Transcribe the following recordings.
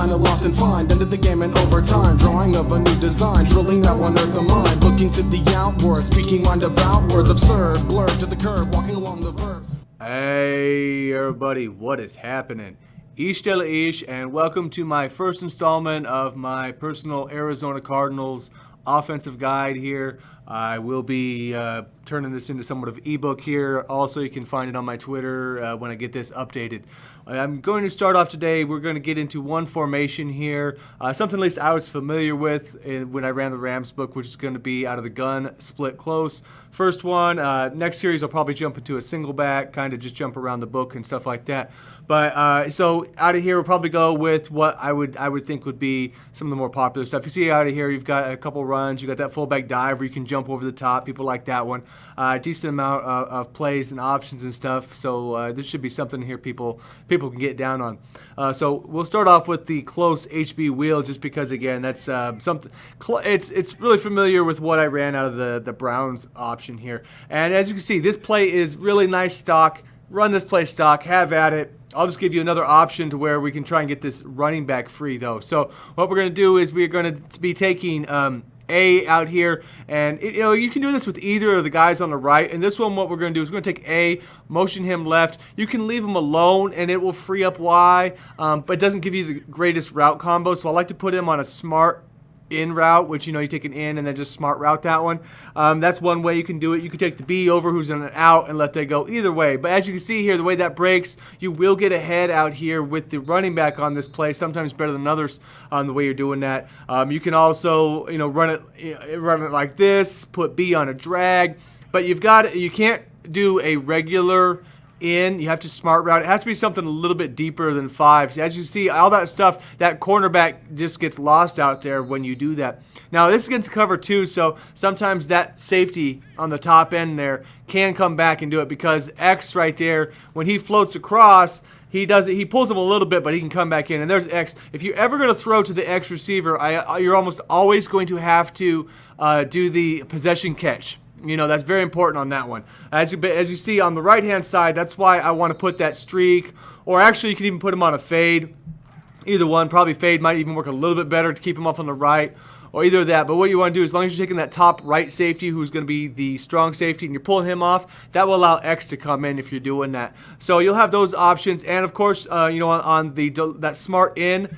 kinda lost and find. Ended the game in overtime, drawing of a new design, drilling that one earth of mine, looking to the outward, speaking mind about words absurd, blurred to the curb, walking along the verge. Hey everybody, what is happening? Ish de la Ish, and welcome to my first installment of my personal Arizona Cardinals offensive guide here. I will be turning this into somewhat of an ebook here. Also, you can find it on my Twitter when I get this updated. I'm going to start off today. We're going to get into one formation here, something at least I was familiar with when I ran the Rams book, which is going to be out of the gun, split close. First one, next series I'll probably jump into a single back, kind of just jump around the book and stuff like that. But so out of here we'll probably go with what I would think would be some of the more popular stuff. You see out of here, you've got a couple runs. You got that fullback dive where you can jump over the top. People like that one. Decent amount of plays and options and stuff. So this should be something here people can get down on. So we'll start off with the close HB wheel, just because again that's something. It's really familiar with what I ran out of the Browns option here. And as you can see, this play is really nice stock. Run this play stock. Have at it. I'll just give you another option to where we can try and get this running back free, though. So what we're going to do is we're going to be taking A out here, and you can do this with either of the guys on the right. And this one, what we're going to do is we're going to take A, motion him left. You can leave him alone, and it will free up Y, but it doesn't give you the greatest route combo. So I like to put him on a smart in route, which you take an in and then just smart route that one. That's one way you can do it. You can take the B over who's in an out and let that go either way. But as you can see here, the way that breaks, you will get ahead out here with the running back on this play, sometimes better than others on the way you're doing that. You can also run it like this, put B on a drag, but you can't do a regular in. You have to smart route. It has to be something a little bit deeper than 5. So as you see, all that stuff, that cornerback just gets lost out there when you do that. Now this is against cover 2, so sometimes that safety on the top end there can come back and do it, because X right there, when he floats across, he pulls him a little bit, but he can come back in. And there's X. If you're ever going to throw to the X receiver, you're almost always going to have to do the possession catch. That's very important on that one. As you see on the right-hand side, that's why I want to put that streak, or actually you can even put him on a fade. Either one, probably fade might even work a little bit better to keep him off on the right, or either of that. But what you want to do, as long as you're taking that top right safety, who's going to be the strong safety, and you're pulling him off, that will allow X to come in if you're doing that. So you'll have those options, and of course, on that smart in,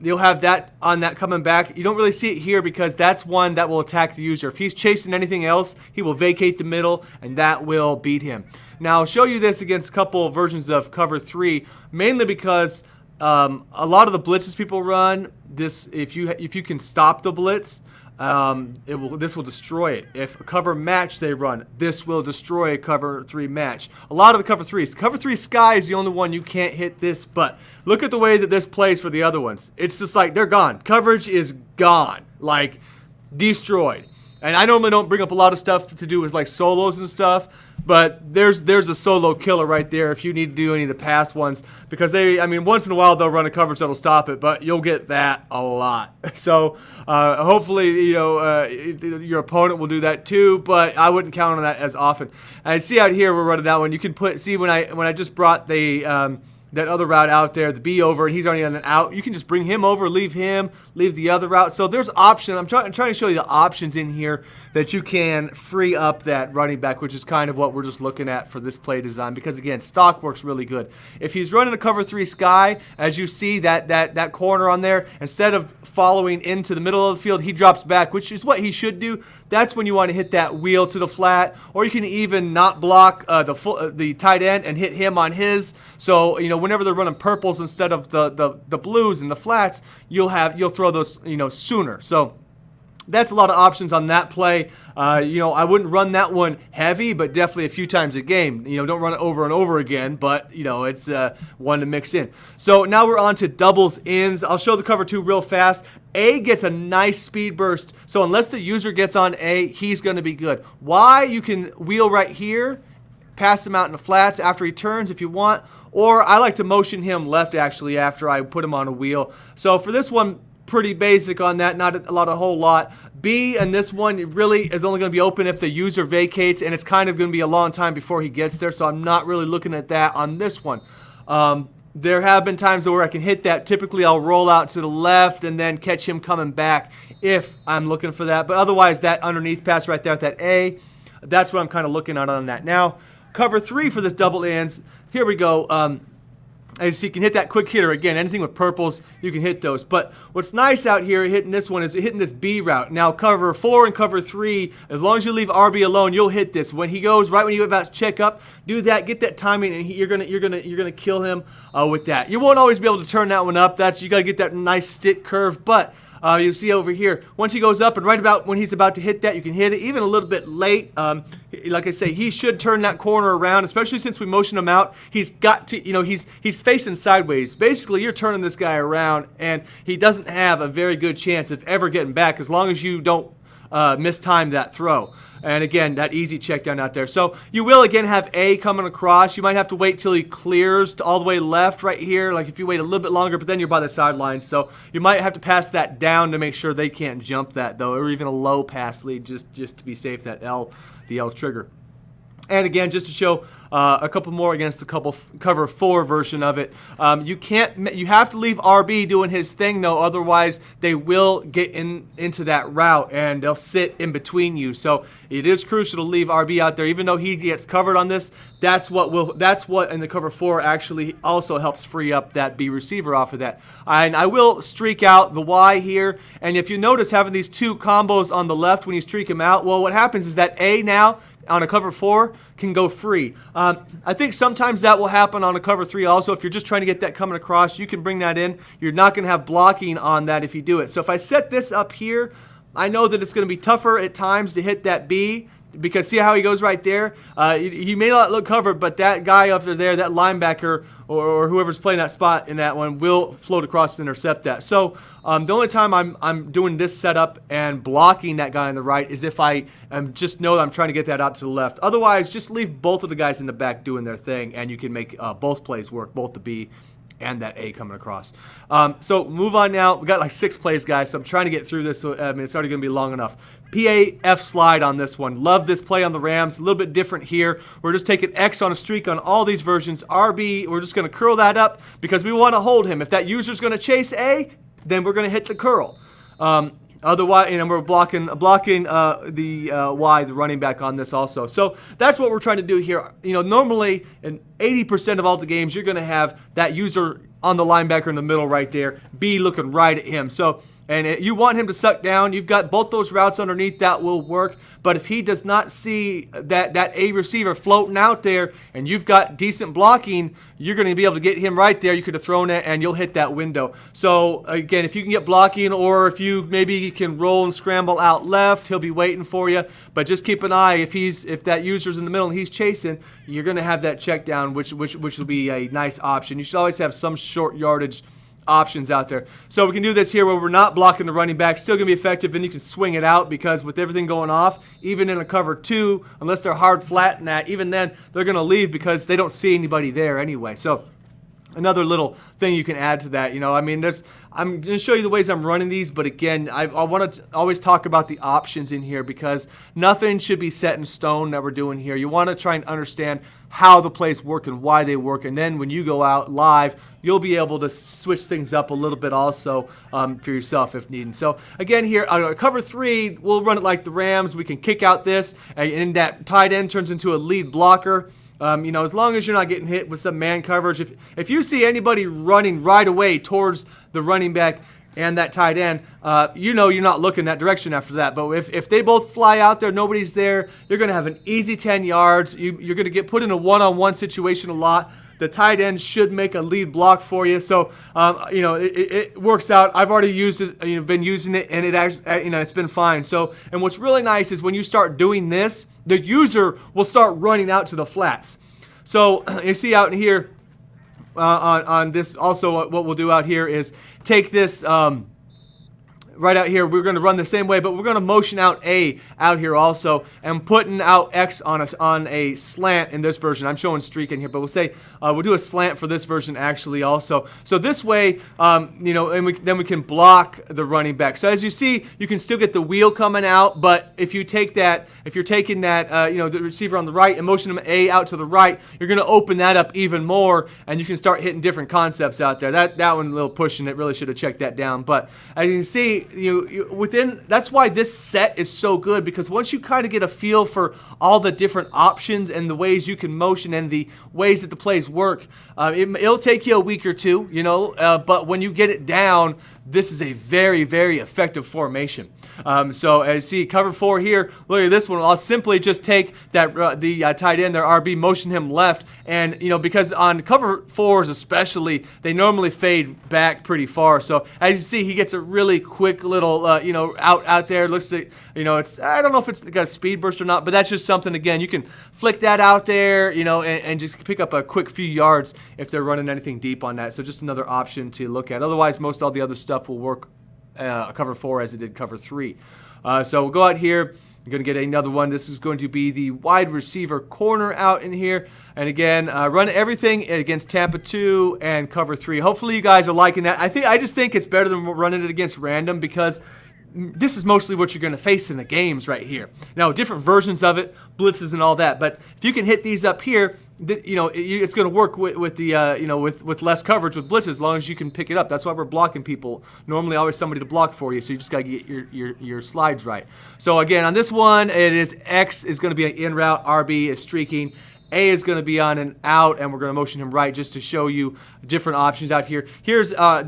you'll have that on that coming back. You don't really see it here because that's one that will attack the user. If he's chasing anything else, he will vacate the middle, and that will beat him. Now, I'll show you this against a couple of versions of cover 3, mainly because a lot of the blitzes people run, if you can stop the blitz, this will destroy it. If a cover match they run, this will destroy a cover 3 match. A lot of the cover 3s. Cover 3 Sky is the only one you can't hit this, but look at the way that this plays for the other ones. It's just like they're gone. Coverage is gone, like destroyed. And I normally don't bring up a lot of stuff to do with like solos and stuff, but there's a solo killer right there if you need to do any of the past ones, because once in a while they'll run a coverage that'll stop it, but you'll get that a lot. So hopefully your opponent will do that too, but I wouldn't count on that as often. And I see out here we're running that one. You can see when I just brought the that other route out there, the B over, and he's already on an out. You can just bring him over, leave the other route. So there's option. I'm trying to show you the options in here that you can free up that running back, which is kind of what we're just looking at for this play design, because again, stock works really good. If he's running a cover 3 Sky, as you see that corner on there, instead of following into the middle of the field, he drops back, which is what he should do. That's when you want to hit that wheel to the flat, or you can even not block the tight end and hit him on his. So whenever they're running purples instead of the blues and the flats, you'll throw those sooner. So that's a lot of options on that play. I wouldn't run that one heavy, but definitely a few times a game. Don't run it over and over again, but it's one to mix in. So now we're on to doubles ins. I'll show the cover 2 real fast. A gets a nice speed burst, so unless the user gets on A, he's going to be good. Y, you can wheel right here, pass him out in the flats after he turns if you want, or I like to motion him left actually after I put him on a wheel. So for this one, pretty basic on that, not a whole lot. B, and this one, it really is only going to be open if the user vacates, and it's kind of going to be a long time before he gets there, so I'm not really looking at that on this one. there have been times where I can hit that. Typically, I'll roll out to the left and then catch him coming back if I'm looking for that. But otherwise, that underneath pass right there at that A, that's what I'm kind of looking at on that. Now, cover 3 for this double ends. Here we go. As you can hit that quick hitter. Again, anything with purples, you can hit those. But what's nice out here hitting this one is hitting this B route. Now, cover 4 and cover 3, as long as you leave RB alone, you'll hit this. When he goes, right when you're about to check up, do that, get that timing, and you're gonna kill him with that. You won't always be able to turn that one up. You got to get that nice stick curve, but you'll see over here, once he goes up and right about when he's about to hit that, you can hit it even a little bit late. Like I say, he should turn that corner around, especially since we motion him out. He's got to, he's facing sideways. Basically, you're turning this guy around, and he doesn't have a very good chance of ever getting back as long as you don't mistime that throw. And again, that easy check down out there. So you will again have A coming across. You might have to wait till he clears to all the way left right here. Like if you wait a little bit longer, but then you're by the sideline. So you might have to pass that down to make sure they can't jump that though, or even a low pass lead just to be safe, the L trigger. And again, just to show a couple more against the cover 4 version of it, you have to leave RB doing his thing though, otherwise they will get into that route and they'll sit in between you. So it is crucial to leave RB out there, even though he gets covered on this. That's what in the cover 4 actually also helps free up that B receiver off of that. And I will streak out the Y here, and if you notice having these 2 combos on the left when you streak him out, well, what happens is that A now on a cover 4 can go free. I think sometimes that will happen on a cover 3 also. If you're just trying to get that coming across, you can bring that in. You're not going to have blocking on that if you do it. So if I set this up here, I know that it's going to be tougher at times to hit that B, because see how he goes right there? He may not look covered, but that guy up there, that linebacker or whoever's playing that spot in that one will float across and intercept that. So the only time I'm doing this setup and blocking that guy on the right is if I just know that I'm trying to get that out to the left. Otherwise, just leave both of the guys in the back doing their thing, and you can make both plays work, both the B and that A coming across. So move on now. We got like 6 plays, guys, so I'm trying to get through this. So it's already going to be long enough. PAF slide on this one. Love this play on the Rams. A little bit different here. We're just taking X on a streak on all these versions. RB, we're just going to curl that up because we want to hold him. If that user's going to chase A, then we're going to hit the curl. Otherwise, we're blocking the Y, the running back on this also. So that's what we're trying to do here. Normally in 80% of all the games, you're going to have that user on the linebacker in the middle right there, B looking right at him. So you want him to suck down. You've got both those routes underneath that will work. But if he does not see that A receiver floating out there and you've got decent blocking, you're going to be able to get him right there. You could have thrown it and you'll hit that window. So again, if you can get blocking, or if you maybe can roll and scramble out left, he'll be waiting for you. But just keep an eye. If that user's in the middle and he's chasing, you're going to have that check down, which will be a nice option. You should always have some short yardage options out there. So we can do this here where we're not blocking the running back, still going to be effective, and you can swing it out, because with everything going off, even in a cover 2, unless they're hard flat in that, even then they're going to leave because they don't see anybody there anyway. So another little thing you can add to that, I'm going to show you the ways I'm running these, but again, I want to always talk about the options in here, because nothing should be set in stone that we're doing here. You want to try and understand how the plays work and why they work, and then when you go out live, you'll be able to switch things up a little bit also for yourself if needed. So again here, cover 3, we'll run it like the Rams. We can kick out this, and that tight end turns into a lead blocker. As long as you're not getting hit with some man coverage. If you see anybody running right away towards the running back and that tight end, you're not looking that direction after that. But if they both fly out there, nobody's there, you're going to have an easy 10 yards. You're going to get put in a one-on-one situation a lot. The tight end should make a lead block for you. So, it works out. I've already used it, been using it, and it actually, it's been fine. So, and what's really nice is when you start doing this, the user will start running out to the flats. So you see out in here on this, also what we'll do out here is take this, right out here, we're going to run the same way, but we're going to motion out A out here also, and putting out X on a slant in this version. I'm showing streak in here, but we'll say we'll do a slant for this version actually also. So this way, you know, and then we can block the running back. So as you see, you can still get the wheel coming out, but if you take that, if you're taking that, you know, the receiver on the right and motion him A out to the right, you're going to open that up even more, and you can start hitting different concepts out there. That one a little pushing it, really should have checked that down. But as you can see, that's why this set is so good, because once you kind of get a feel for all the different options and the ways you can motion and the ways that the plays work, it'll take you a week or two, you know, but when you get it down, this is a very, very effective formation. So as you see, cover 4 here, look at this one. I'll simply just take that the tight end, their RB, motion him left, and you know, because on cover 4s especially, they normally fade back pretty far. So as you see, he gets a really quick little, you know, out there. Looks like, you know, I don't know if it's got a speed burst or not, but that's just something. Again, you can flick that out there, you know, and just pick up a quick few yards if they're running anything deep on that. So just another option to look at. Otherwise, most all the other stuff will work cover 4 as it did cover 3. So we'll go out here. You're going to get another one. This is going to be the wide receiver corner out in here. And again, run everything against Tampa 2 and cover 3. Hopefully you guys are liking that. I just think it's better than running it against random, because this is mostly what you're going to face in the games right here. Now, different versions of it, blitzes and all that, but if you can hit these up here, you know, it's going to work with the you know, with less coverage with blitzes, as long as you can pick it up. That's why we're blocking people. Normally, always somebody to block for you, so you just got to get your slides right. So again, on this one, it is X is going to be an in route, RB is streaking. A is going to be on and out, and we're going to motion him right just to show you different options out here. Here's that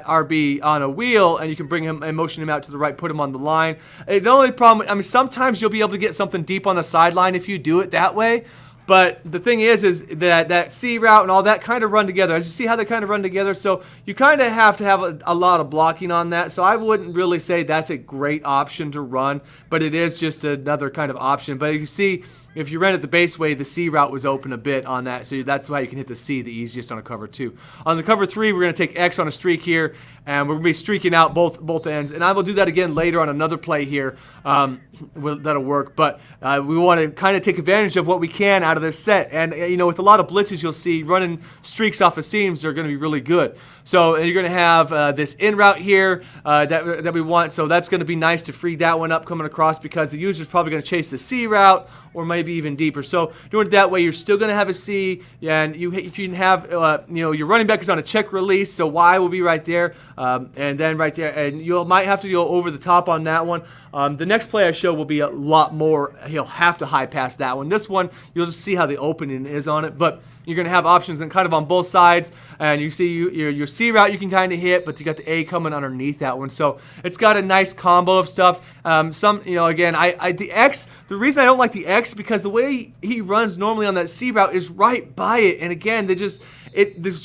RB on a wheel, and you can bring him and motion him out to the right, put him on the line. The only problem, I mean, sometimes you'll be able to get something deep on the sideline if you do it that way. But the thing is that C route and all that kind of run together. As you see how they kind of run together, so you kind of have to have a lot of blocking on that. So I wouldn't really say that's a great option to run, but it is just another kind of option. But you see, if you ran it the base way, the C route was open a bit on that, so that's why you can hit the C the easiest on a cover 2. On the cover 3, we're going to take X on a streak here, and we're going to be streaking out both ends. And I will do that again later on another play here that'll work. But we want to kind of take advantage of what we can out of this set. And, you know, with a lot of blitzes, you'll see running streaks off of seams are going to be really good. So you're going to have this in route here that we want. So that's going to be nice to free that one up coming across, because the user's probably going to chase the C route or maybe even deeper. So doing it that way, you're still going to have a C, and you can have, you know, your running back is on a check release, so Y will be right there, and then right there, and you might have to go over the top on that one. The next play I show will be a lot more, he'll have to high pass that one. This one, you'll just see how the opening is on it, but you're going to have options and kind of on both sides, and you see your C route you can kind of hit, but you got the A coming underneath that one. So it's got a nice combo of stuff. You know, again, the X, the reason I don't like the X, because the way he runs normally on that C route is right by it, and again, there's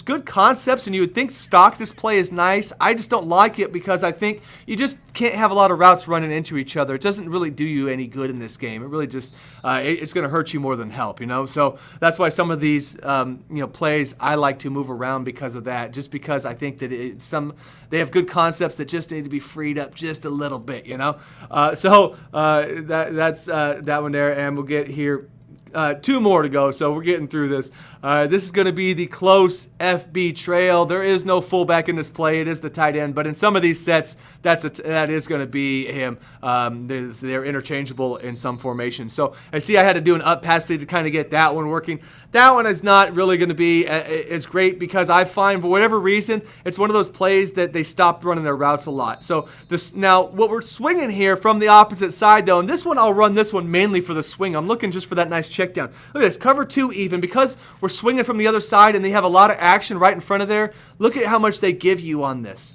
good concepts, and you would think stock this play is nice. I just don't like it, because I think you just can't have a lot of routes running into each other. It doesn't really do you any good in this game. It really just it's going to hurt you more than help, you know. So that's why some of these you know, plays I like to move around because of that. Just because I think that they have good concepts that just need to be freed up just a little bit, you know. So that's that one there, and we'll get here. 2 more to go, so we're getting through this. This is going to be the close FB trail. There is no fullback in this play. It is the tight end, but in some of these sets, that is going to be him. They're interchangeable in some formations. So I see I had to do an up pass to kind of get that one working. That one is not really going to be as great, because I find for whatever reason, it's one of those plays that they stopped running their routes a lot. So now what we're swinging here from the opposite side though, and this one I'll run this one mainly for the swing. I'm looking just for that nice check down. Look at this, cover 2 even, because we're swinging from the other side and they have a lot of action right in front of there. Look at how much they give you on this.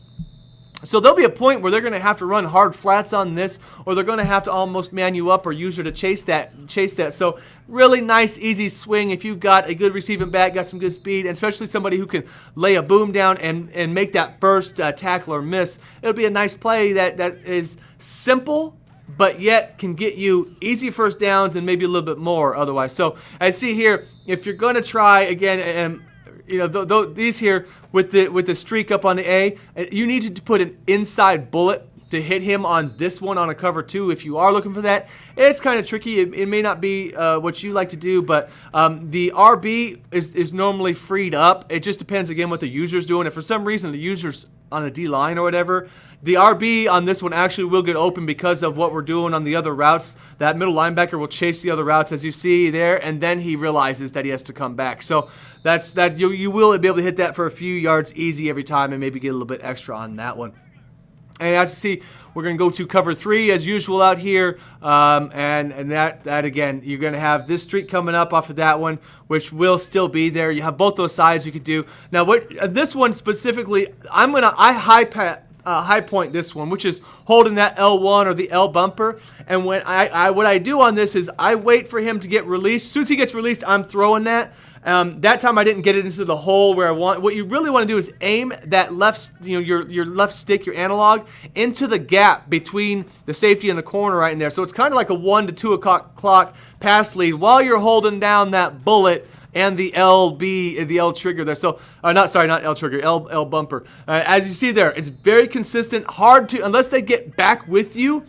So there'll be a point where they're going to have to run hard flats on this, or they're going to have to almost man you up or use her to chase that. So really nice, easy swing if you've got a good receiving back, got some good speed, and especially somebody who can lay a boom down and make that first tackle or miss. It'll be a nice play that is simple, but yet can get you easy first downs and maybe a little bit more otherwise. So I see here, if you're going to try again, you know, these here with the streak up on the A, you need to put an inside bullet to hit him on this one on a cover 2 if you are looking for that. It's kind of tricky. It may not be what you like to do, but the RB is normally freed up. It just depends, again, what the user's doing. If for some reason the user's on the D line or whatever, the RB on this one actually will get open because of what we're doing on the other routes. That middle linebacker will chase the other routes, as you see there, and then he realizes that he has to come back. So that's that. You will be able to hit that for a few yards easy every time, and maybe get a little bit extra on that one. And as you see, we're going to go to cover 3 as usual out here. And that again, you're going to have this streak coming up off of that one, which will still be there. You have both those sides you could do. Now, this one specifically, I high point this one, which is holding that L1 or the L bumper. And when what I do on this is I wait for him to get released. As soon as he gets released, I'm throwing that. That time I didn't get it into the hole where I want. What you really want to do is aim that left, your left stick, your analog, into the gap between the safety and the corner right in there. So it's kind of like a 1 to 2 o'clock pass lead while you're holding down that bullet and the L trigger there. So, not L trigger, L bumper. As you see there, it's very consistent, hard to, unless they get back with you,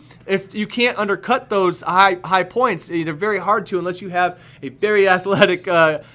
you can't undercut those high points. They're very hard to unless you have a very athletic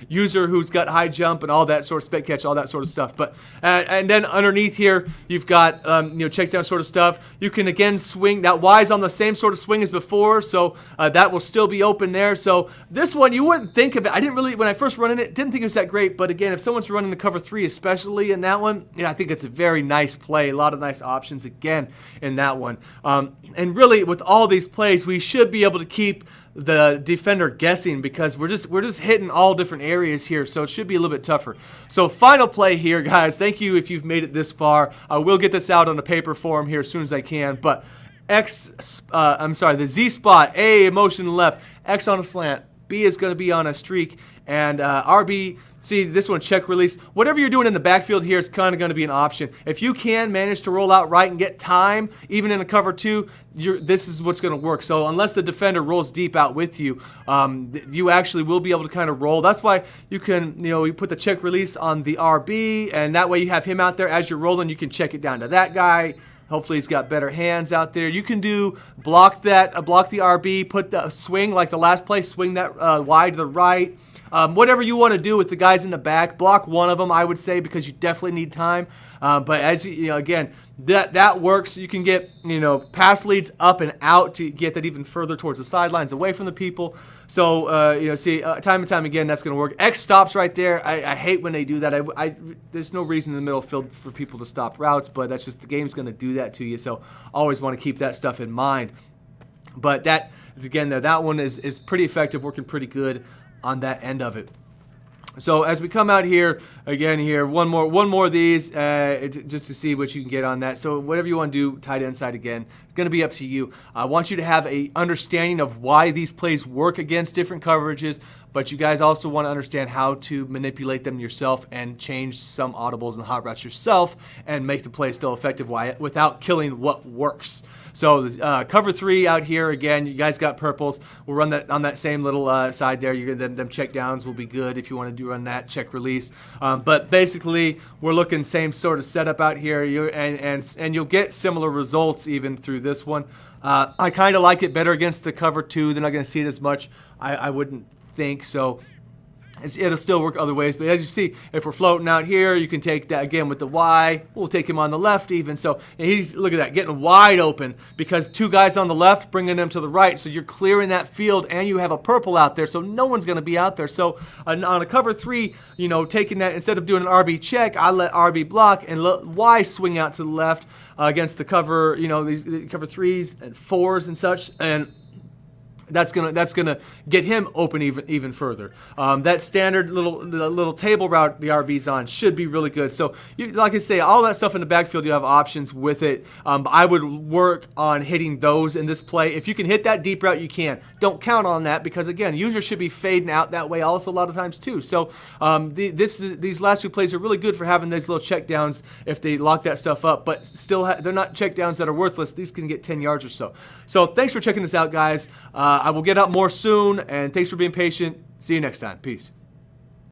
user who's got high jump and all that sort of spec catch, all that sort of stuff. But and then underneath here, you've got check down sort of stuff. You can again swing. That Y's on the same sort of swing as before, so that will still be open there. So this one, you wouldn't think of it. I didn't really, when I first run in it, didn't think it was that great. But again, if someone's running the cover 3, especially in that one, I think it's a very nice play. A lot of nice options again in that one. And really, with all these plays, we should be able to keep the defender guessing because we're just hitting all different areas here, so it should be a little bit tougher. So final play here, guys. Thank you if you've made it this far. I will get this out on a paper form here as soon as I can, but the Z spot, A, motion left, X on a slant, B is going to be on a streak, and RB, see this one, check release. Whatever you're doing in the backfield here is kind of going to be an option. If you can manage to roll out right and get time, even in a cover 2, this is what's going to work. So unless the defender rolls deep out with you, you actually will be able to kind of roll. That's why you can, you put the check release on the RB, and that way you have him out there as you're rolling. You can check it down to that guy. Hopefully he's got better hands out there. You can block the RB, put the swing like the last play, swing that wide to the right. Whatever you want to do with the guys in the back, block one of them, I would say, because you definitely need time. But as again, that works. You can get pass leads up and out to get that even further towards the sidelines, away from the people. So time and time again, that's going to work. X stops right there. I hate when they do that. There's no reason in the middle of the field for people to stop routes, but that's just the game's going to do that to you. So always want to keep that stuff in mind. But that again, that one is pretty effective, working pretty good on that end of it. So as we come out here, again here, one more of these, just to see what you can get on that. So whatever you want to do, tight end side again, it's going to be up to you. I want you to have a understanding of why these plays work against different coverages, but you guys also want to understand how to manipulate them yourself and change some audibles and hot routes yourself and make the play still effective without killing what works. So cover 3 out here, again, you guys got purples. We'll run that on that same little side there. Them check downs will be good if you want to run that check release. But basically, we're looking same sort of setup out here, and you'll get similar results even through this one. I kind of like it better against the cover 2. They're not going to see it as much, I wouldn't think. So it'll still work other ways. But as you see, if we're floating out here, you can take that again with the Y. We'll take him on the left even. So look at that, getting wide open because 2 guys on the left, bringing them to the right. So you're clearing that field, and you have a purple out there, so no one's going to be out there. So on a cover 3, taking that, instead of doing an RB check, I let RB block and let Y swing out to the left against the cover, these cover 3s and 4s and such, and that's gonna get him open even further. That standard little table route the RB's on should be really good. So like I say, all that stuff in the backfield, you have options with it. I would work on hitting those in this play. If you can hit that deep route, you can. Don't count on that because again, users should be fading out that way also a lot of times too. So these last 2 plays are really good for having these little check downs if they lock that stuff up, but still they're not check downs that are worthless. These can get 10 yards or so. So thanks for checking this out, guys. I will get out more soon, and thanks for being patient. See you next time. Peace.